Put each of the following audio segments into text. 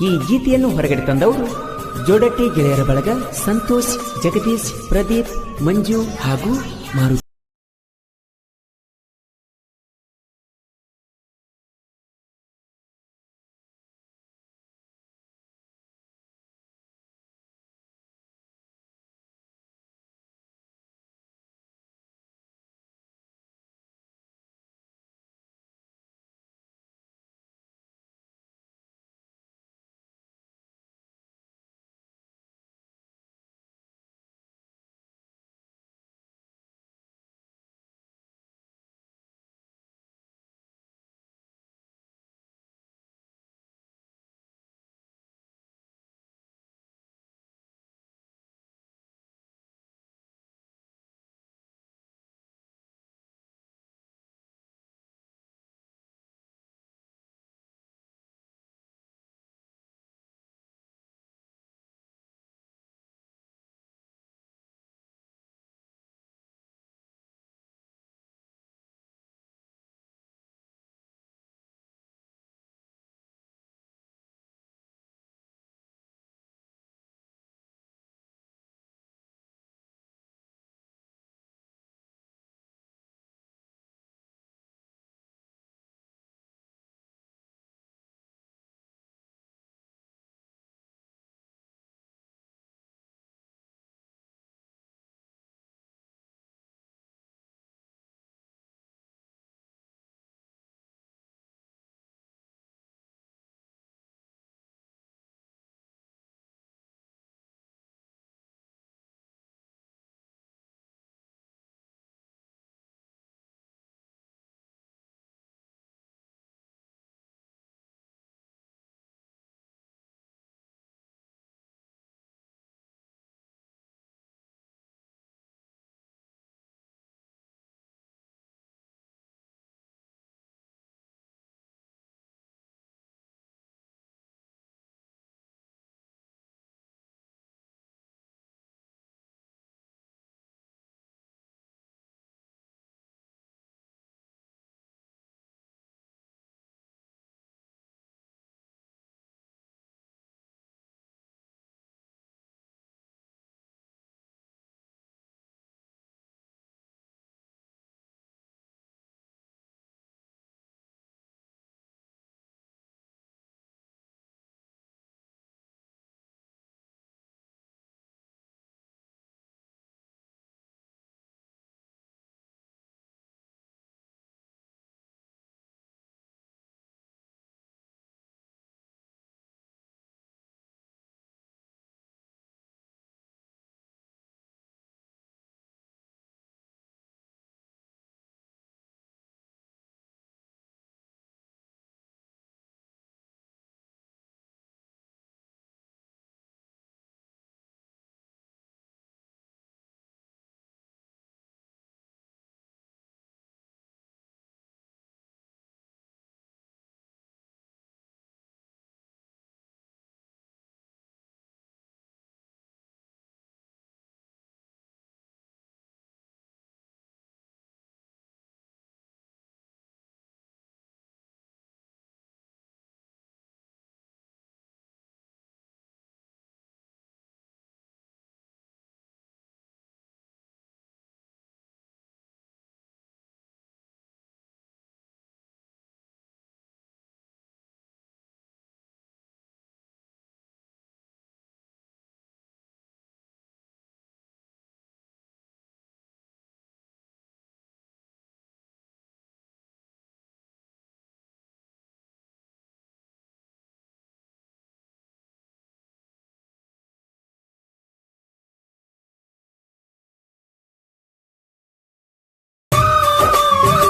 ಈ ಗೀತೆಯನ್ನು ಹೊರಗಡೆ ತಂದವರು ಜೋಡಟ್ಟಿ ಗೆಳೆಯರ ಬಳಗ ಸಂತೋಷ್, ಜಗದೀಶ್, ಪ್ರದೀಪ್, ಮಂಜು ಹಾಗೂ ಮಾರುತಿ.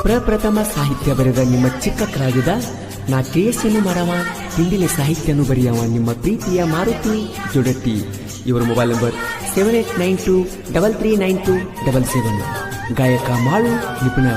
ಪ್ರಪ್ರಥಮ ಸಾಹಿತ್ಯ ಬರೆದ ನಿಮ್ಮ ಚಿಕ್ಕ ಕಲಾವಿದ ನಾ KSN ಮಾಡವ, ಹಿಂದಿನ ಸಾಹಿತ್ಯನು ಬರೆಯವ ನಿಮ್ಮ ಪ್ರೀತಿಯ ಮಾರುತಿ ಜೋಡಟ್ಟಿ. ಇವರ ಮೊಬೈಲ್ ನಂಬರ್ 7892339277. ಗಾಯಕ ಮಾಳು ನಿಪುಣ.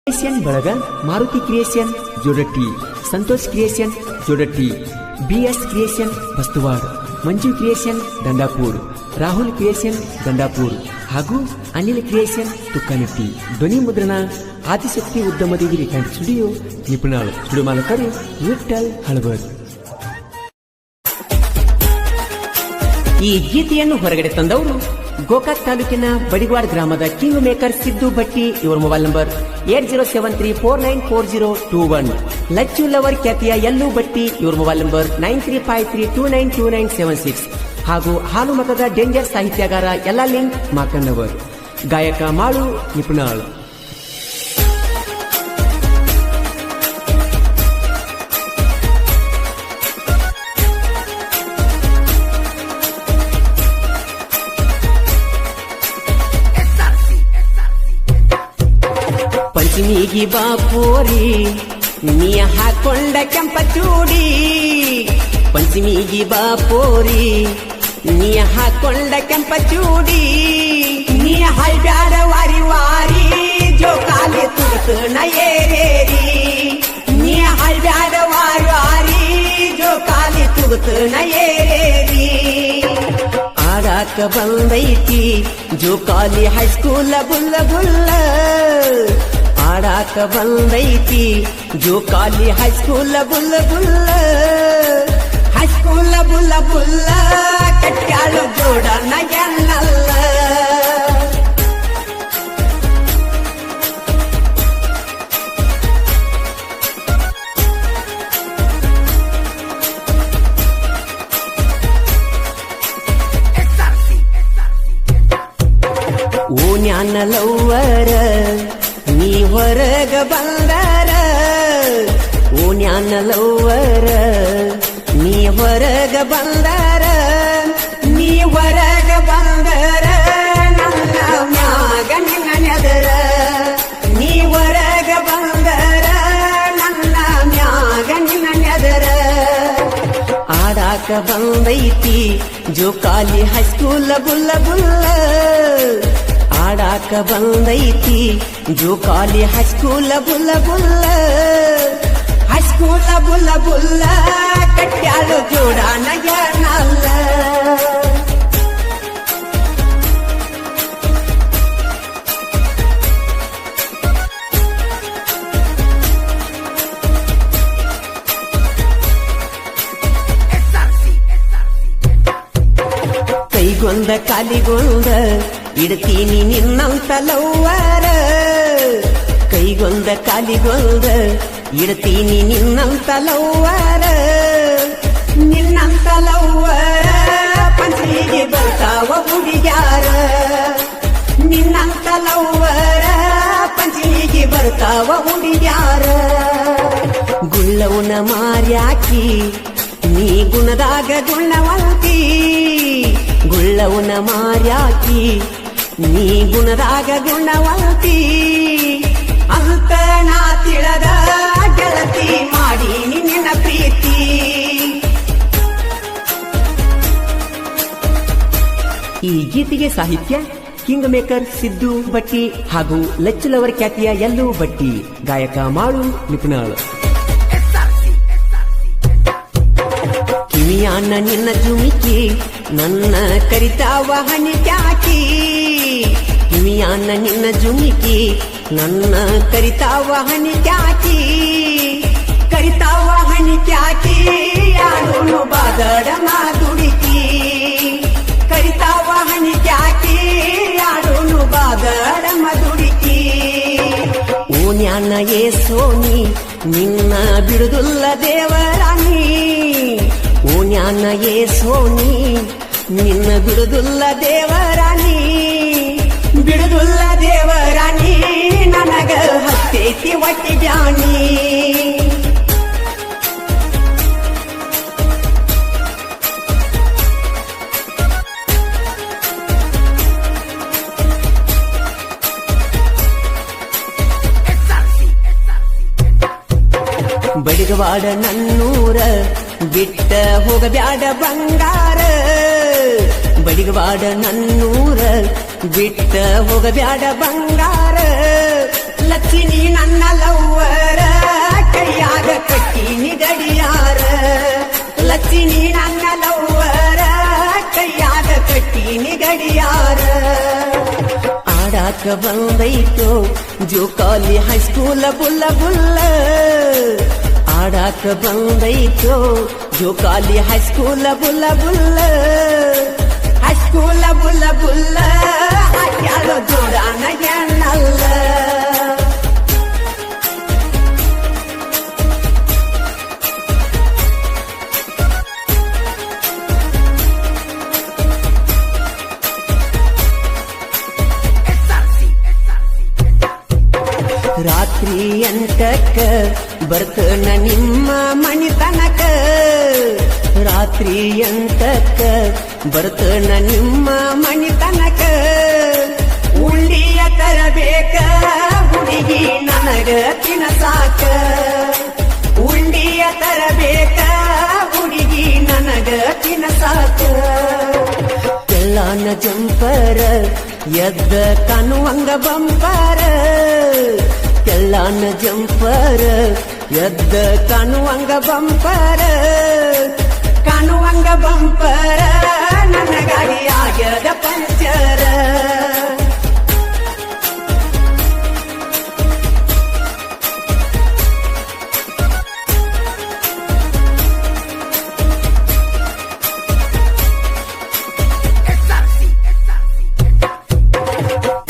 ಕ್ರಿಯೇಷನ್ ಬಳಗ Maruti creation Jodatti, Santosh creation Jodatti, BS creation Bastuwad, Manju creation Dandapur, Rahul creation Dandapur ಹಾಗೂ ಅನಿಲ್ ಕ್ರಿಯೇಷನ್ ತುಕ್ಕನಟ್ಟಿ. ಧ್ವನಿ ಮುದ್ರಣ ಆದಿಶಕ್ತಿ ಉದ್ಯಮದೇವಿ ರೆಕಾರ್ಡ್ ಸ್ಟುಡಿಯೋ ನಿಪುಣಾಳು. ಸ್ಟುಡಿಯೋ ಮಾಲಕರು ವಿಠಲ್ ಹಳಬರ್. ಈ ಗೀತೆಯನ್ನು ಹೊರಗಡೆ ತಂದವರು ಗೋಕಾಕ್ ತಾಲೂಕಿನ ಬಡಿಗ್ವಾಡ್ ಗ್ರಾಮದ ಕಿಂಗ್ ಮೇಕರ್ ಸಿದ್ದು ಭಟ್ಟಿ. ಇವರ ಮೊಬೈಲ್ ನಂಬರ್ 8073494021. ಲಚ್ಚು ಲವರ್ ಖ್ಯಾತಿಯ ಯಲ್ಲು ಭಟ್ಟಿ. ಇವರ ಮೊಬೈಲ್ ನಂಬರ್ 9353292976 ಹಾಗೂ ಹಾಲು ಮತದ ಡೇಂಜರ್ ಸಾಹಿತ್ಯಗಾರ ಯಲ್ಲಾಲಿಂಗ್ ಮಾಕಣ್ಣವರ್. ಗಾಯಕ ಮಾಳು ನಿಪುಣಾಳ್. ಪಂಚಮಿಗಿ ಬಾಪೋರಿ ನೀ ಹಾಕೊಂಡ ಕೆಂಪ ಚೂಡಿ, ಪಂಚಮಿಗಿ ಬಾಪೋರಿ ನೀ ಹಾಕೊಂಡ ಕೆಂಪ ಚೂಡಿ, ನೀ ಹೈಬ್ಯಾಡ ವಾರಿ ವಾರಿ ಜೋಕಾಲಿ ತುಡುಕ ನಯೇರೇರಿ, ನೀ ಹೈಬ್ಯಾಡ ವಾರಿ ವಾರಿ ಜೋಕಾಲಿ ತುಡುಕ ನಯೇರೇರಿ. ಆಡಾಕ ಬಂದೈತಿ ಜೋಕಾಲಿ ಹೈಸ್ಕೂಲ ಬುಲ್ಲ ಬುಲ್ಲ, ಆಡಾಕ ಬಂದೈತಿ ಜೋಕಾಲಿ ಹೈಸ್ಕೂಲ ಬುಲ್ಲ ಬುಲ್ಲ, ಹೈಸ್ಕೂಲ ಬುಲ್ಲ ಬುಲ್ಲ ಕಟ್ಯಾಳು ಜೋಡ ನಯನಲ್ಲ. ಓ ಜ್ಞಾನ ಲವ್ವರ ನೀ ಹೊರಗ ಬಂದಾರ, ಓ ಜ್ಞಾನ ಲವ್ವರ ನೀ ಹೊರಗ ಬಂದಾರ, ನೀ ಹೊರಗ ಬಂದರ ನನ್ನ ಮ್ಯಾಗ ನಿನ್ನ ನೆದರ, ನೀ ಹೊರಗ ಬಂದರ ನನ್ನ ಮ್ಯಾಗ ನಿನ್ನ ನೆದರ. ಆಡಾಕ ಬಂದೈತಿ ಜೋಕಾಲಿ ಹೈಸ್ಕೂಲ ಬುಲ್ಲ ಬುಲ್ಲ, ಆಡಾಕ ಬಂದೈತಿ ಜೋಕಾಲಿ ಹೈಸ್ಕೂಲ ಬುಲ್ಲ ಬುಲ್ಲ, ಹೈಸ್ಕೂಲ ಬುಲ್ಲ ಬುಲ್ಲ ಕಟ್ಯಾಳು ಜೋಡ ನಯನಲ್ಲ. ಕೈಗೊಂದ ಕಾಲಿಗೊಂದ ಇಡ್ತೀನಿ ನಿನ್ನಂತ ಲವ್ವರ, ಕೈಗೊಂದ ಕಾಲಿಗೊಂದ ಇಡ್ತೀನಿ ನಿನ್ನಂತ ಲವ್ವರ, ನಿನ್ನಂತ ಲವ್ವರ ಪಂಚಿಗೆ ಬರ್ತಾವ ಹುಡುಗ್ಯಾರ, ನಿನ್ನಂತ ಲವ್ವರ ಪಂಚಿಗೆ ಬರ್ತಾವ ಹುಡುಗ್ಯಾರ. ಗುಳ್ಳವನ ಮಾರ್ಯಾಕಿ ನೀ ಗುಣದಾಗ ಗುಣವಂತಿ, ಗುಳ್ಳವನ ಮಾರ್ಯಾಕಿ ನೀ ಗುಣದಾಗ ಗುಣವಂತಿ, ಅಂತ ನಾ ತಿಳದ ಗೆಳತಿ ಮಾಡಿ ನಿನ್ನ ಪ್ರೀತಿ. ಈ ಗೀತೆಗೆ ಸಾಹಿತ್ಯ ಕಿಂಗ್ ಮೇಕರ್ ಸಿದ್ದು ಭಟ್ಟಿ ಹಾಗೂ ಲಚ್ಚುಲವರ್ ಖ್ಯಾತಿಯ ಯಲ್ಲು ಭಟ್ಟಿ. ಗಾಯಕ ಮಾಳು ನಿಪುಣಾಳ್. ಕಿವಿಯಾನ ನಿನ್ನ ಜುಮಿಕಿ ನನ್ನ ಕರಿತಾವ ಹನಿ ಕ್ಯಾಕಿ, ಕಿವಿಯಾನ ನಿನ್ನ ಜುಮಿಕಿ ನನ್ನ ಕರಿತಾವ ಹನಿ ಕ್ಯಾಕಿ, ಕರಿತಾವ ಹನಿ ಕ್ಯಾಕಿ ಯಾರು ಬಾದಡ ಮಾದುಡಿಕಿ, ಕರಿತಾವ ಹನಿ ಕ್ಯಾಕಿ ಯಾರು ಬಾದಡ ಮದುಡಿಕಿ. ಓ ಜ್ಞಾನ ಏ ಸೋನಿ ನಿನ್ನ ಬಿಡುದುಲ್ಲ ದೇವರಾಣಿ, ಓ ಜ್ಞಾನ ಏ ಸೋನಿ ನಿನ್ನ ಬಿಡುದುಲ್ಲ ದೇವರಾಣಿ, ಬಿಡುದುಲ್ಲ ದೇವರಾಣಿ ನನಗ ಹತ್ತೈತಿ ಒಟ್ಟಿ ಜಾಣಿ. ಬಡಿಗವಾಡ ನನ್ನೂರ ಬಿಟ್ಟ ಹೋಗಬ್ಯಾಡ ಬಂಗಾರ, ಬಡಿಗವಾಡ ನನ್ನೂರ ಬಿಟ್ಟ ಹೋಗಬ್ಯಾಡ ಬಂಗಾರ. ಲಕ್ಷ್ಮಿ ನನ್ನ ಕಟ್ಟಿನಿ ಗಡಿಯಾರ ಲಕ್ಷ್ಮಿ ನನ್ನ ಲವ್ವರ ಕೈಯಾಗ ಕಟ್ಟಿನಿ ಗಡಿಯಾರ ಆಡಾಕ ಬಂದೈತು ಜೋಕಾಲಿ ಹೈಸ್ಕೂಲ ಬುಲ್ಲ ಬುಲ್ಲ ಆಡಾಕ ಬಂದೈತು ಜೋಕಾಲಿ ಹೈಸ್ಕೂಲ ಬುಲ್ಲ ಬುಲ್ಲ ಹೈಸ್ಕೂಲ ಬುಲ್ಲ ಬುಲ್ಲ ಯಾರೋ ಜೋಡಾನ ಎನ್ನಲ್ಲ ರಾತ್ರಿ 8ಕ್ಕ ಬರ್ತನ ನಿಮ್ಮ ಮನಿ ತನಕ ರಾತ್ರಿ 8ಕ್ಕ ಬರ್ತನ ನಿಮ್ಮ ಮನಿ ತನಕ ಉಳ್ಳಿಯ ತರಬೇಕ ಹುಡುಗಿ ನನಗ ತಿನಸಾಕ ಉಳ್ಳಿಯ ತರಬೇಕ ಹುಡುಗಿ ನನಗ ತಿನಸಾಕ ಕೆಳ್ಳಾನ ಜಂಪರ ಎದ್ದ ಕಾಣುವಂಗ ಬಂಪರ ಕೆಳ್ಳಾನ ಜಂಪರ ಎದ್ದ ಕಾಣುವಂಗ ಬಂಪರ ಕಾಣುವಂಗ ಬಂಪರ ನನಗಾಗಿ ಆಗ್ಯದ ಪಂಚರ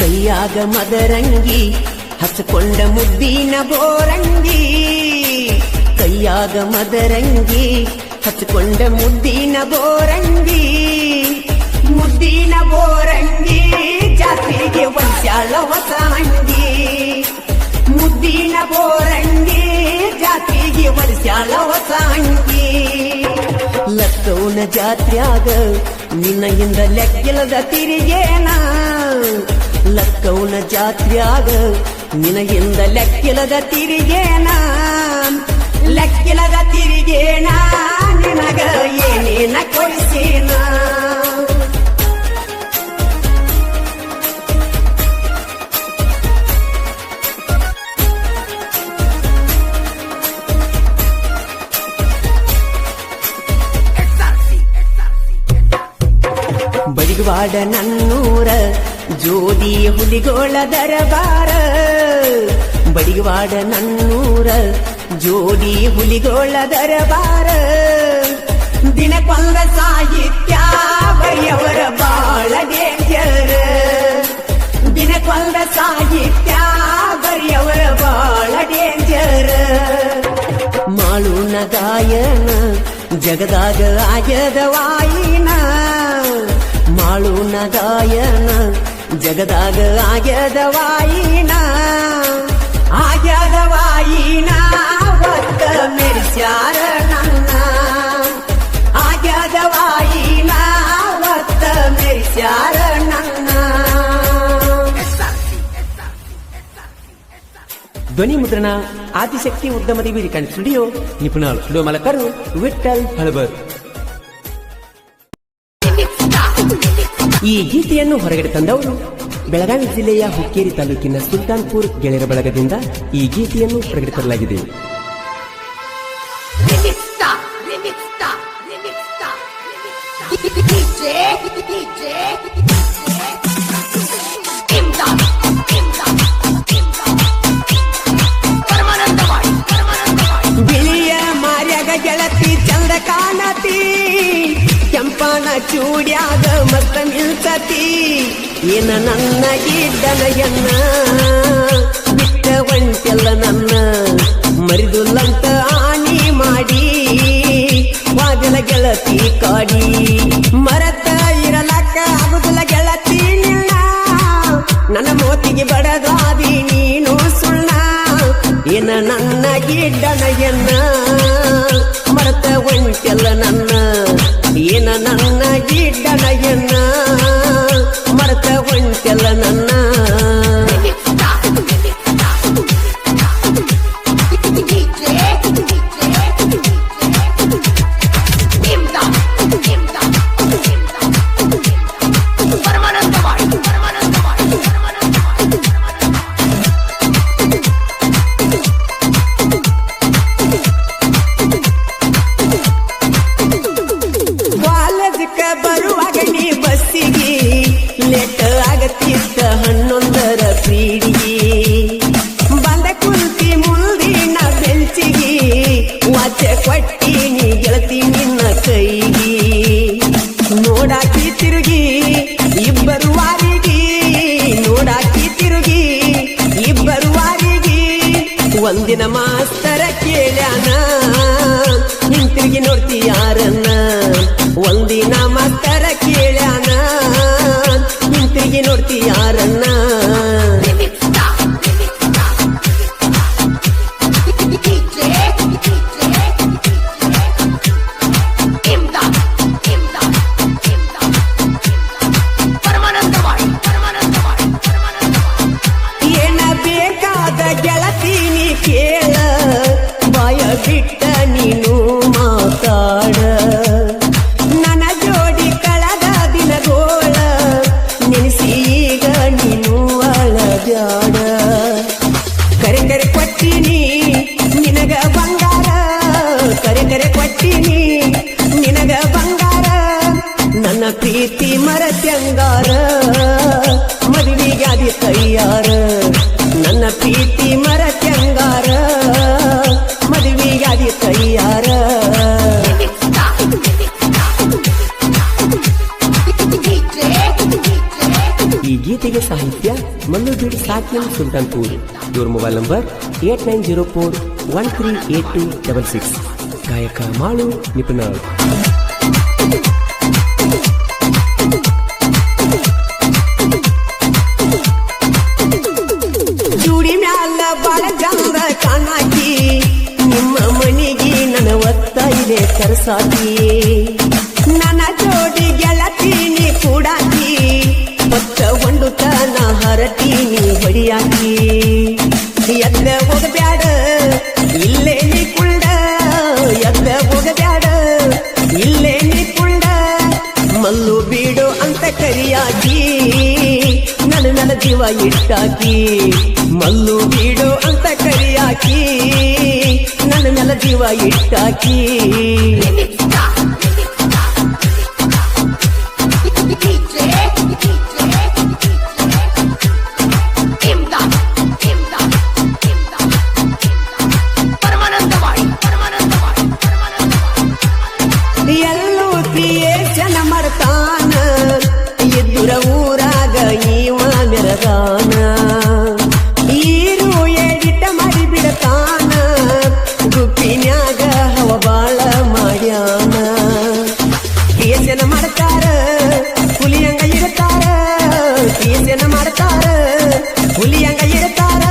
ಕೈಯಾಗ ಮದರಂಗಿ ಹಚ್ಕೊಂಡ ಮುದ್ದಿನ ಬೋರಂಗಿ ಕೈಯಾಗ ಮದರಂಗಿ ಹಚ್ಕೊಂಡ ಮುದ್ದಿನ ಬೋರಂಗಿ ಮುದ್ದಿನ ಬೋರಂಗಿ ಜಾತ್ರೆಗೆ ಒಂದ್ಯಾಳ ಹೊಸ ಅಂಗಿ ಮುದ್ದಿನ ಬೋರಂಗಿ ಜಾತ್ರೆಗೆ ಒಂದ್ಯಾಳ ಹೊಸ ಅಂಗಿ ಲಕ್ಕವನ ಜಾತ್ರ್ಯಾಗ ನಿನ್ನೆಯಿಂದ ಲೆಕ್ಕಿಲ್ಲದ ತಿರಿಗೇನ ಲಕ್ಕವನ ಜಾತ್ರ್ಯಾಗ ನಿನಗಿಂದ ಲೆಕ್ಕಿಲ್ಲದ ತಿರಿಗೇನ ಲೆಕ್ಕಿಲ್ಲದ ತಿರಿಗೇನ ನಿನಗ ಏನೇನ ಕೊಡಿಸೇನ ಬಡಿಗವಾಡ ನನ್ನೂರ ಜೋಡಿ ಹುಲಿಗೋಳ ದರಬಾರ ಬಡಿಗವಾಡ ನನ್ನೂರ ಜೋಡಿ ಹುಲಿಗೋಳ ದರಬಾರ ದಿನಕ್ಕೊಂದ ಸಾಹಿತ್ಯ ಬರೆಯವರ ಬಾಳ ಡೇಂಜರ್ ದಿನಕ್ಕೊಂದ ಸಾಹಿತ್ಯ ಬರೆಯವರ ಬಾಳ ಡೇಂಜರ್ ಮಾಳುನ ಗಾಯನ ಜಗದಾಗ ಆಗ್ಯದ ವಾಯಿನ ಮಾಳುನ ಗಾಯನ ಜಗದಾಗ ಆಗ್ಯದ ವಾಯಿನ ಆಗ್ಯದ ವಾಯಿನ ಒತ್ತ ಮೆರಿಸ್ಯಾರ ನನ್ನ ಆಗ್ಯದ ವಾಯಿನ ಒತ್ತ ಮೆರಿಸ್ಯಾರ ನನ್ನ ಧ್ವನಿ ಮುದ್ರಣ ಆದಿಶಕ್ತಿ ಉದ್ಯಮದ ವಿರಿಕಣ್ ಸ್ಟುಡಿಯೋ ನಿಪುಣರು ಸ್ಟುಡಿಯೋ ಮಲಕರು ವಿಠಲ್ ಹಳಬರ್. ಈ ಗೀತೆಯನ್ನು ಹೊರಗಡೆ ತಂದವರು ಬೆಳಗಾವಿ ಜಿಲ್ಲೆಯ ಹುಕ್ಕೇರಿ ತಾಲೂಕಿನ ಸುಲ್ತಾನ್ಪುರ್ ಗೆಳೆಯರ ಬಳಗದಿಂದ ಈ ಗೀತೆಯನ್ನು ಹೊರಗಡೆ ತರಲಾಗಿದೆ. ಬಿಳಿಯ ಮಾರ್ಯಾಗ ಗೆಳತಿ ಚಂದ ಕಾಣತಿ ಕೆಂಪನ ಚೂಡ್ಯಾಗ ಮತ್ತ ನಿಲ್ಸತಿ ಏನ ನನ್ನ ಗಿಡ್ಡನಯನ್ನ ಬಿಟ್ಟ ಒಂಟೆಲ್ಲ ನನ್ನ ಮರಿದುಲ್ಲಂತ ಆನಿ ಮಾಡಿ ವಾಗಲ ಗೆಳತಿ ಕಾಡಿ ಮರತ ಇರಲಕ್ಕ ಆಗುದಿಲ್ಲ ಗೆಳತಿ ನಿನ್ನ ನನ್ನ ಮೋತಿಗೆ ಬಡದಾದಿ ನೀನು ಸುಳ್ಳ ಏನ ನನ್ನ ಗಿಡ್ಡನಯನ್ನ ಮರತ ಒಂಟೆಲ್ಲ ನನ್ನ ಏನ ನನ್ನ ಗಿಡ್ಡನಯನ್ನ ಮರತ ಒಂಟೆಲ್ಲ ನನ್ನ ಒಂದಿನ ಮಾಸ್ತರ ಕೇಳ್ಯಾನ ಹಿಂತಿರುಗಿ ನೋಡ್ತಿ ಯಾರನ್ನ ಒಂದಿನ ಮಾಸ್ತರ ಕೇಳ್ಯಾನ ಹಿಂತಿರುಗಿ ನೋಡ್ತಿ ಯಾರನ್ನ ಏನ ಬೇಕಾದ ಗೆಳತೀನಿ ಕೇಳ ಬಾಯ ಬಿಟ್ಟ ನೀನು ಮಾತಾಡ ನನ್ನ ಜೋಡಿ ಕಳೆದ ದಿನಗೋಳ ನೆನೆಸಿ ಈಗ ನೀನು ಅಳಬ್ಯಾಡ ಕರೆ ಕರೆ ಕೊಟ್ಟಿನಿ ನಿನಗ ಬಂಗಾರ ಕರೆ ಕರೆ ಕೊಟ್ಟಿನಿ ನಿನಗ ಬಂಗಾರ ನನ್ನ ಪ್ರೀತಿ ಮರತ್ಯಂಗಾರ ಮದುವೆಗಾದಿ ತಯ್ಯಾರ ನನ್ನ ಪ್ರೀತಿ ಮರತ್ಯಂಗಾರ ಮದುವೆಗಾದಿ ತಯ್ಯಾರ ಈ ಗೀತೆಗೆ ಸಾಹಿತ್ಯ ಮಲ್ಲುಬೀಡ್ ಸಾಕಿನ್ ಸುಲ್ತಾನ್ಪುರ್. ಇವ್ರ ಮೊಬೈಲ್ ನಂಬರ್ 8904138266. ಗಾಯಕ ಮಾಳು ನಿಪುಣರ್. ಜೂಡಿ ಮ್ಯಾಲ ಬಾಳ ಚಂದ ಕಾಣಾಕಿ ನಿಮ್ಮ ಮನಿಗೆ ನನ್ನ ಒತ್ತಾಯಿಲೆ ಕರ್ಸಾಕಿ ನನ್ನ ಜೋಡಿ ಗೆಳತೀನಿ ಕೂಡಾಕಿ ಪಕ್ಕ ಒಂದು ತನ ಹರಟೀನಿ ಹೊಡಿಯಾಕಿ ಎದ್ದ ಹೋಗಬ್ಯಾಡ ಇಲ್ಲೇ ನೀ ಕುಳ್ಳ ಎದ್ದ ಹೋಗಬ್ಯಾಡ ಇಲ್ಲೇ ನೀ ಕುಳ್ಳ ಮಲ್ಲು ಬೀಡು ಅಂತ ಕರಿಯಾಕಿ ನನ್ನ ಜೀವ ಇಟ್ಟಾಕಿ ಮಲ್ಲು ಬೀಡು ಅಂತ ಕರಿಯಾಕಿ ನನ್ನ ಜೀವ ಇಟ್ಟಾಕಿ ಎಲ್ಲೂ ಕ್ರಿಯೇಷನ್ ಮಾಡ್ತಾನ ಎದ್ದುರ ಊರಾಗ ಈವ ಮೆರದಾನ ಈರು ಎಡಿಟ ಮಾಡಿ ಬಿಡತಾನ ಗುಪ್ಪಿನ್ಯಾಗ ಹವ ಬಾಳ ಮಾಡ್ಯಾನ ಕ್ರಿಯೇಷನ್ ಮಾಡ್ತಾರ ಹುಲಿಯಂಗ ಇಡ್ತಾರ ಕ್ರಿಯೇಷನ್ ಮಾಡ್ತಾರ ಹುಲಿಯಂಗ ಇಡ್ತಾರ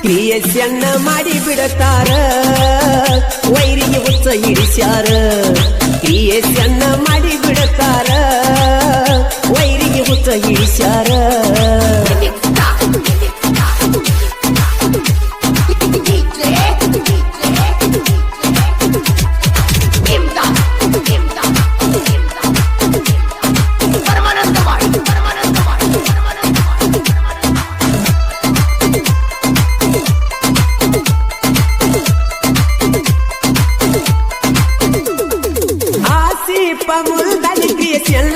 ಕ್ರಿಯೇಷನ್ ಮಾಡಿ ಬಿಡತಾರ ವೈರಿಗೆ ಹುಚ್ಚ ಹಿಡಿಸ್ಯಾರ ಕ್ರಿಯೇಷನ್ ಮಾಡಿ ಬಿಡತಾರ ವೈರಿಗೆ ಹುಚ್ಚ ಹಿಡಿಸ್ಯಾರ ಆಸಿಪ ಮುಲ್ದಲಿ ಕ್ರಿಯೇಷನ್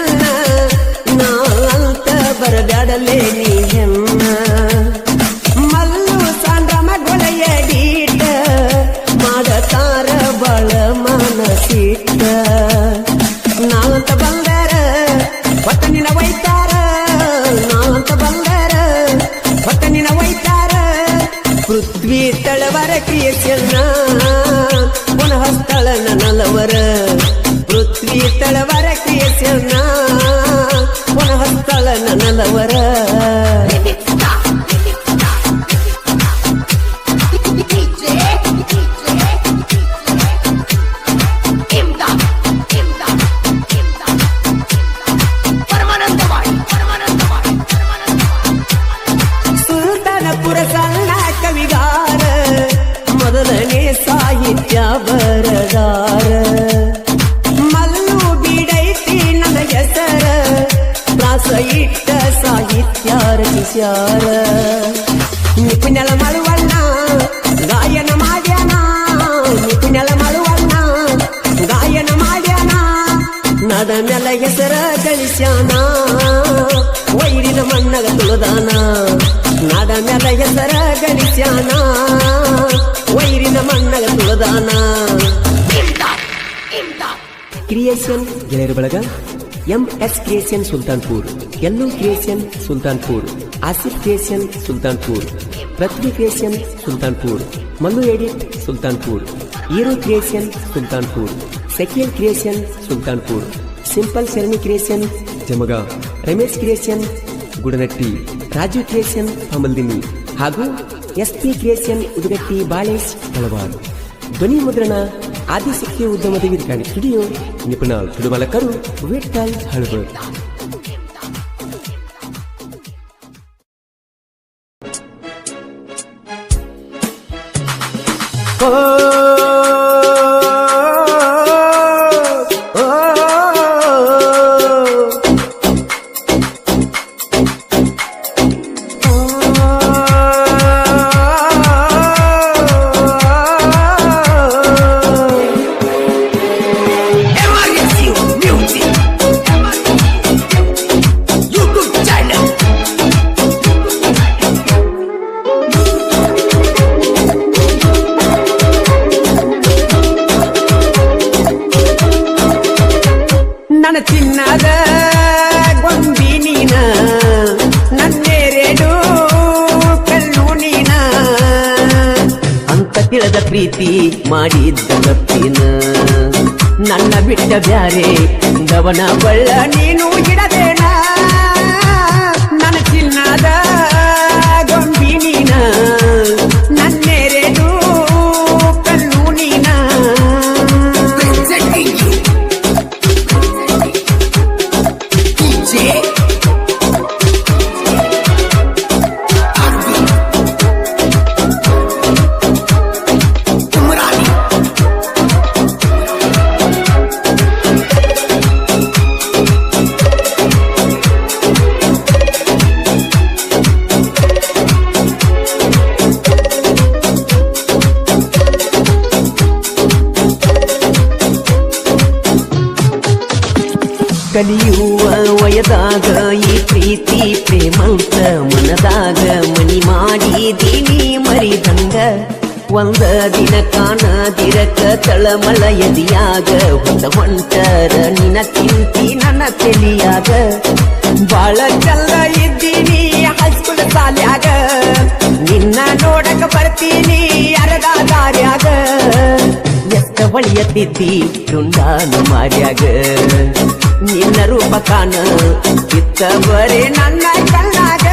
ನಾ ಅಂತ ಬರಬ್ಯಾಡಲೇ ನೀ ಹೆಣ್ಣ ಮಲ್ಲು ಸಂಡ್ರಮ ಗೊಳೆಯಡೀಟ ಮಾಡತಾರ ಬಳ ಮನಸಿಟ್ಟ ನಾವಂತ ಬಂಗಾರ ಹೊಟ್ಟನಿನ ಒಯ್ತಾರ ನಾವಂತ ಬಂಗಾರ ಹೊಟ್ಟನಿನ ಒಯ್ತಾರ ಪೃಥ್ವಿ ತಳವರ ಕ್ರಿಯೇಷನ್ ಪುನಃ ಸ್ಥಳ ನಲವರ ಪೃಥ್ವಿ ತಳವರ ಕ್ರಿಯೇಷನ್ ಪುನಃ ಸ್ಥಳ ನಲವರ ಸುಲ್ತಾನಪುರ ಸಣ್ಣ ಕವಿಗಾರ ಮೊದಲನೇ ಸಾಹಿತ್ಯ ಬರದಾರ ಮಲ್ಲು ಬೀಡೈತಿ ನನ್ನ ಹೆಸರ ಪ್ರಾಸ ಇಟ್ಟ ಸಾಹಿತ್ಯ ರಚಿಸ್ಯಾರ ನಿಪುಣಲ ಮಳುವಣ್ಣ ಗಾಯನ ಮಾಡ್ಯಾನ ನಿಪುಣಲ ಮಳುವಣ್ಣ ಗಾಯನ ಮಾಡ್ಯಾನ ನದ ಮೆಲ ಹೆಸರ ಗಳಿಸ್ಯಾನ ವೈರಿನ ಮಣ್ಣಗ ತುಳದಾನ ನಾಡ ಮೆಲ ಹೆಸರ ಗಳಿಸ್ಯಾನ ವೈರಿನ ಮಣ್ಣಗ ತುಳದಾನ ಕ್ರಿಯೇಷನ್ ಗೆಳೆಯರ ಬಳಗ MS creation Sultanpur, Ellu creation Sultanpur, Asif creation Sultanpur, Prithvi creation Sultanpur, Mallu edit Sultanpur, hero creation Sultanpur, ಸೆಕಿಯಲ್ creation Sultanpur, simple Sharani creation Jamaga, Ramesh creation Gudanatti, Raju creation Pamaldini ಹಾಗೂ SP ಕ್ರಿಯೇಷನ್ ಉದುಗಟ್ಟಿ ಬಾಳೇಶ್ ತಳವಾರ್. ಧ್ವನಿ ಮುದ್ರಣ ಆದಿಶಕ್ತಿ ಉದ್ಯಮದ ವಿಧಾನಿ ಸ್ಟುಡಿಯೋ, ನಿಪುಣ ತುಡುಮಲಕರು ವಿಠಲ್ ಹಳಬರ್. ನನ್ನ ಚಿನ್ನದ ಗೊಂಬಿ ನೀನ, ನನ್ನೆರಡು ಕಲ್ಲು ನೀನ ಅಂತ ತಿಳಿದ ಪ್ರೀತಿ ಮಾಡಿದ್ದ ತಪ್ಪಿನ, ನನ್ನ ಬಿಟ್ಟ ಬ್ಯಾರೆ ಗವನ ಬಳ್ಳ ನೀನು ಇಡದೇನ. ನನ್ನ ಚಿನ್ನದ ಗೊಂಬಿ ನೀನ, ನನ್ನೆರಡು ಕಲ್ಲು ನೀನ ಕಲಿಯುವ ವಯದಾಗ ಈ ಪ್ರೀತಿ ಪ್ರೇಮಂತ ಮನದಾಗ ಮನಿ ಮಾಡಿದೀನಿ ಮರಿದಂಗ. ಒಂದ ದಿನ ಕಾಣದಿರಕ ತಳಮಳ ಎದಿಯಾಗ ಹೊಂಟರ ನಿನ್ನ ಚಿಂತಿ ನನ್ನ ತೆಲಿಯಾಗ. ಬಾಳ ಚಲ್ಲ ಇದ್ದೀನಿ ಹೈಸ್ಕೂಲ್ ಸಾಲ್ಯಾಗ, ನಿನ್ನ ನೋಡಕ ಬರ್ತೀನಿ ಅರ್ಧ ದಾರ್ಯಾಗ. ಎಷ್ಟ ಬಳಿಯತ್ತಿದ್ದಿ ರುಂಡಾನ ಮಾರ್ಯಾಗ, ನಿನ್ನ ರೂಪ ಕಾಣ ಇತ್ತ ಬರೇ ನನ್ನ ಕಣ್ಣಾಗ.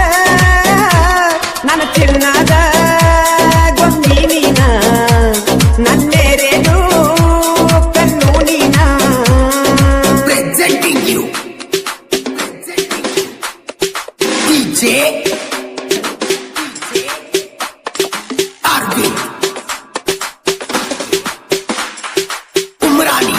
ನನ್ನ ಚಿನ್ನದ ಗೊಂಬಿ ನೀನ, ನನ್ನೆರಡು ಕಣ್ಣು ನೀನ. Presenting you DJ Arvind Umrani.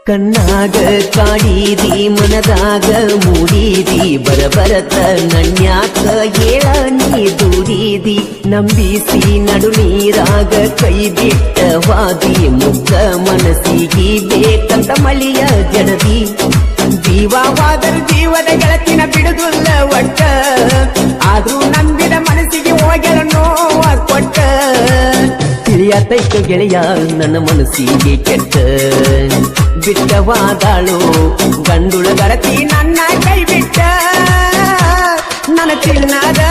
ಕಣ್ಣಾಗ ಕಾಡಿದಿ ಮನದಾಗ ಮೂಡಿದಿ, ಬರಬರತ ನನ್ಯಾಕ ಏಳ ನೀ ದೂರಿದಿ. ನಂಬಿಸಿ ನಡು ನೀರಾಗ ಕೈ ಬಿಟ್ಟ ವಾದಿ, ಮುಗ್ಧ ಮನಸ್ಸಿಗೆ ಬೇಕಂತ ಮಳಿಯ ಜಡದಿ. ಜೀವವಾದರೂ ಜೀವದ ಗೆಳತಿನ ಬಿಡುದಿಲ್ಲ ಒಟ್ಟ, ಆದ್ರೂ ನಂಬಿದ ಮನಸ್ಸಿಗೆ ಹೋಗ್ಯಾರ ನೋವ ಕೊಟ್ಟ. ತಿಳಿಯತೈತು ಗೆಳೆಯ ನನ್ನ ಮನಸ್ಸಿಗೆ ಕೆಟ್ಟ, ಬಿಟ್ಟವಾದಾಳು ಗಂಡುಳ ಗರತಿ ನನ್ನ ಕೈ ಬಿಟ್ಟ. ನನ್ನ ಚಿನ್ನದ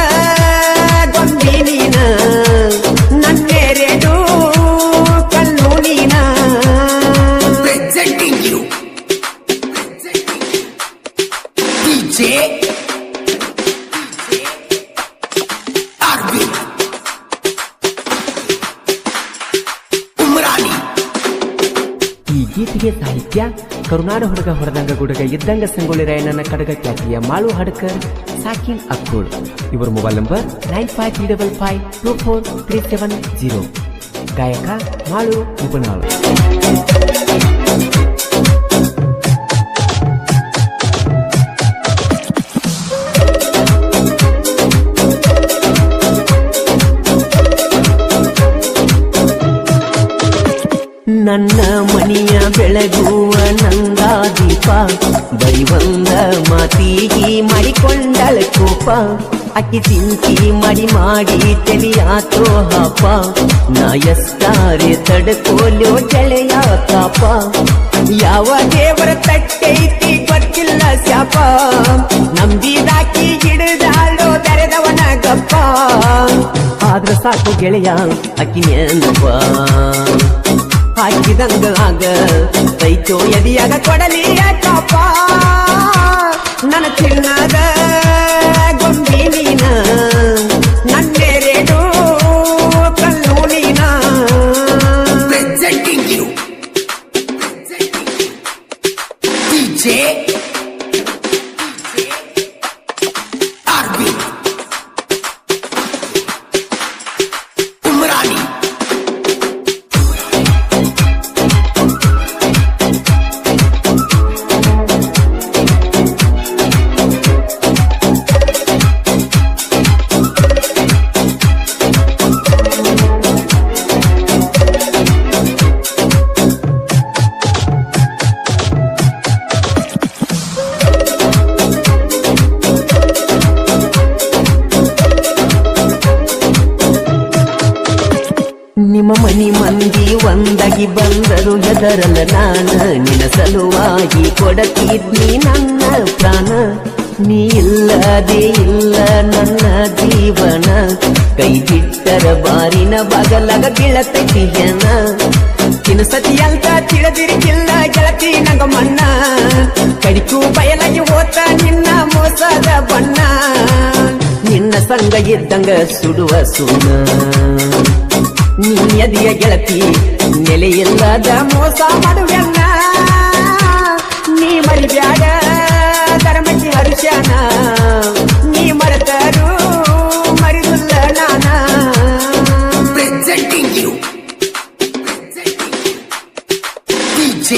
ಗೊಂಬಿ ನೀನ, ನನ್ನೆರಡು ಕಲ್ಲು ನೀನ. Presenting you DJ Arvind Umrani. ಈ ಗೀತೆಗೆ ಸಾಹಿತ್ಯ ಕರುನಾಡ ಹುಡುಗ ಹೊರದಂಗ ಗುಡುಗ ಇದ್ದಂಗ ಸಂಗೊಳ್ಳಿ ರಾಯಣ್ಣನ ಕಡಗ ಖ್ಯಾತಿಯ ಮಾಳು ಹಡ್ಕರ್, ಸಾಕಿನ್ ಅಕ್ಕೂಳ್. ಇವರ ಮೊಬೈಲ್ ನಂಬರ್ 9535543730. ಗಾಯಕ ಮಾಳು ಉಪನಾಳು. ನನ್ನ ಮನಿಯ ಬೆಳಗುವ ನಂದ ದೀಪ ಬರಿ ಒಂದ ಮಾತಿಗಿ ಮಾಡಿಕೊಂಡಳ ಕೋಪ ಅಕ್ಕಿ ಚಿಂತಿ ಮಾಡಿ ತಿಳಿಯಾತೋ ಹಾಪ ನಾ ಎಷ್ಟಾರೆ ತಡ್ಕೋಲ್ಯೋ ಗೆಳೆಯ ತಾಪ ಯಾವ ದೇವರ ತಟ್ಟೈತಿ ಗೊತ್ತಿಲ್ಲ ಶಾಪ ನಂಬಿದಾಕಿ ಹಿಡಿದಾಳೋ ತೆರೆದವನ ಗಪ್ಪ ಆದ್ರ ಸಾಕು ಗೆಳೆಯ ಅಕ್ಕಿ ನೆನಪ ಹಾಕಿದಂಗ ಆಗ ತೈತೋ ಎದಿಯಾಗ ಕೊಡಲಿಯ ಕಾಪ ನನ್ನ ಚಿನ್ನದ ಗೊಂಬಿ ನೀನ ನನ್ನೆರೆಡು ಕಲ್ಲು ನೀನ Presenting you DJ Arvind Umrani ನಿಮ್ಮ ಮನಿ ಮಂದಿ ಒಂದಾಗಿ ಬಂದರು ಹೆದರಲ್ಲ ನಾನ ನಿನ್ನ ಸಲುವಾಗಿ ಕೊಡತಿದ್ನಿ ನನ್ನ ಪ್ರಾಣ ನೀ ಇಲ್ಲದೆ ಇಲ್ಲ ನನ್ನ ಜೀವನ ಕೈ ಬಿಟ್ಟರ ಬಾರಿನ ಬಗಲಗ ಗೆಳತೈತಿ ಹೆಣ ತಿನ್ಸತಿ ಅಂತ ತಿಳಿದಿರಿಕಿಲ್ಲ ಗೆಳತಿ ನಂಗ ಮಣ್ಣ ಕಡಿಕು ಬಯಲಾಗಿ ಹೋತ ನಿನ್ನ ಮೋಸದ ಬಣ್ಣ ನಿನ್ನ ಸಂಗ ಇದ್ದಂಗ ಸುಡುವ ಸುಣ್ಣ ನಿಯದಿಯ ಗೆಳತಿ ನೆಲೆಯಿಲ್ಲದ ಮೋಸ ಮಾಡುವೆನ್ನ ನೀ ಮರಿಬ್ಯಾಡ ಧರ್ಮಕ್ಕೆ ಹರುಷನ ನೀ ಮರೆತರು ಮರಿದುಲ್ಲ ನಾನ Presenting you DJ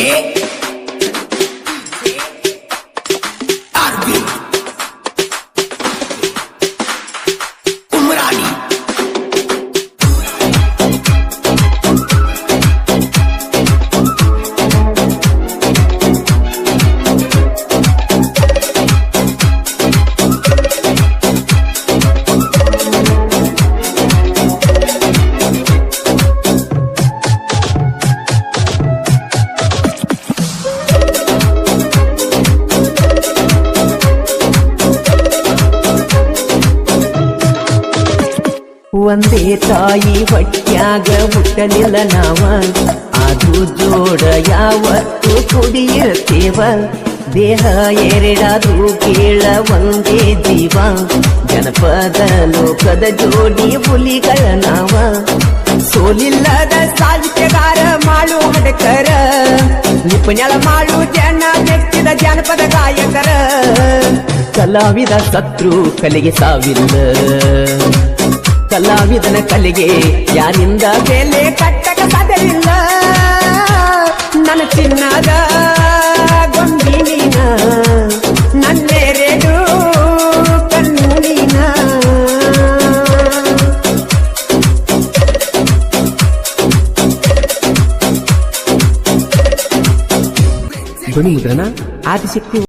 Arvind Umrani ಒಂದೇ ತಾಯಿ ಹೊಟ್ಯಾಗ ಹುಟ್ಟಲಿಲ್ಲ ನಾವ ಅದು ಜೋಡ ಯಾವತ್ತು ಕುಡಿಯಿರ್ತೇವ ದೇಹ ಎರಡಾದ್ರೂ ಕೇಳ ಒಂದೇ ಜೀವ ಜನಪದ ಲೋಕದ ಜೋಡಿ ಹುಲಿಗಳ ನಾವ ಸೋಲಿಲ್ಲದ ಸಾಹಿತ್ಯಗಾರ ಮಾಡು ಹಡಕರ ನಿಪುಣಳ ಮಾಡು ಜನ ಮೆಚ್ಚಿದ ಜಾನಪದ ಗಾಯಕರ ಕಲಾವಿದ ಸತ್ರು ಕಲೆಗೆ ಸಾವಿಲ್ಲ ಕಲಾವಿದನ ಕಲೆಗೆ ಯಾರಿಂದ ಬೆಲೆ ಕಟ್ಟಕ ಸಾಧ್ಯವಿಲ್ಲ ನನ್ನ ಚಿನ್ನದ ಗೊಂಬಿ ನೀನ ನನ್ನೆರೆಡು ಕಣ್ಣು ನೀನ ಧ್ವನಿ ಮುದ್ರಣ ಆದಿಶಕ್ತಿ